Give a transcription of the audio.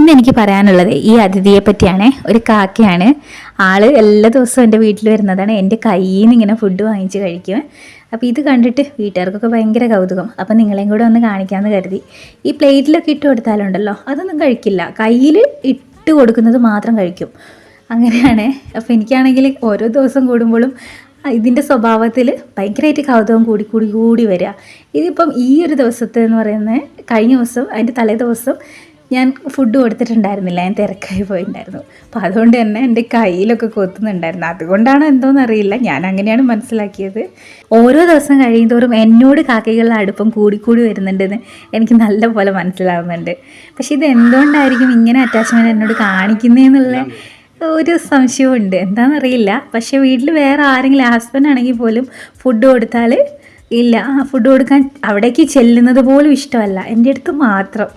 ഇന്ന് എനിക്ക് പറയാനുള്ളത് ഈ അതിഥിയെ പറ്റിയാണ്. ഒരു കാക്കയാണ്. ആള് എല്ലാ ദിവസവും എൻ്റെ വീട്ടിൽ വരുന്നതാണ്. എൻ്റെ കയ്യിൽ നിന്ന് ഇങ്ങനെ ഫുഡ് വാങ്ങിച്ച് കഴിക്കും. അപ്പോൾ ഇത് കണ്ടിട്ട് വീട്ടുകാർക്കൊക്കെ ഭയങ്കര കൗതുകം. അപ്പം നിങ്ങളെയും കൂടെ ഒന്ന് കാണിക്കാമെന്ന് കരുതി. ഈ പ്ലേറ്റിലൊക്കെ ഇട്ട് കൊടുത്താലുണ്ടല്ലോ അതൊന്നും കഴിക്കില്ല, കയ്യിൽ ഇട്ട് കൊടുക്കുന്നത് മാത്രം കഴിക്കും. അങ്ങനെയാണ്. അപ്പോൾ എനിക്കാണെങ്കിൽ ഓരോ ദിവസം കൂടുമ്പോഴും ഇതിൻ്റെ സ്വഭാവത്തിൽ ഭയങ്കരമായിട്ട് കൗതുകം കൂടി വരിക. ഇതിപ്പം ഈ ഒരു ദിവസത്തെ എന്ന് പറയുന്നത് കഴിഞ്ഞ ദിവസം അതിൻ്റെ തലേ ദിവസം ഞാൻ ഫുഡ് കൊടുത്തിട്ടുണ്ടായിരുന്നില്ല, ഞാൻ തിരക്കായി പോയിട്ടുണ്ടായിരുന്നു. അപ്പോൾ അതുകൊണ്ട് തന്നെ എൻ്റെ കയ്യിലൊക്കെ കൊത്തുന്നുണ്ടായിരുന്നു. അതുകൊണ്ടാണ് എന്തോന്നറിയില്ല, ഞാൻ അങ്ങനെയാണ് മനസ്സിലാക്കിയത്. ഓരോ ദിവസം കഴിയുന്തോറും എന്നോട് കാക്കകളുടെ അടുപ്പം കൂടി വരുന്നുണ്ടെന്ന് എനിക്ക് നല്ല പോലെ മനസ്സിലാവുന്നുണ്ട്. പക്ഷെ ഇത് എന്തുകൊണ്ടായിരിക്കും ഇങ്ങനെ അറ്റാച്ച്മെൻറ്റ് എന്നോട് കാണിക്കുന്നതെന്നുള്ള ഒരു സംശയമുണ്ട്. എന്താണെന്നറിയില്ല. പക്ഷേ വീട്ടിൽ വേറെ ആരെങ്കിലും ഹസ്ബൻഡ് ആണെങ്കിൽ പോലും ഫുഡ് കൊടുത്താൽ ഇല്ല, ഫുഡ് കൊടുക്കാൻ അവിടേക്ക് ചെല്ലുന്നത് പോലും ഇഷ്ടമല്ല, എൻ്റെ അടുത്ത് മാത്രം.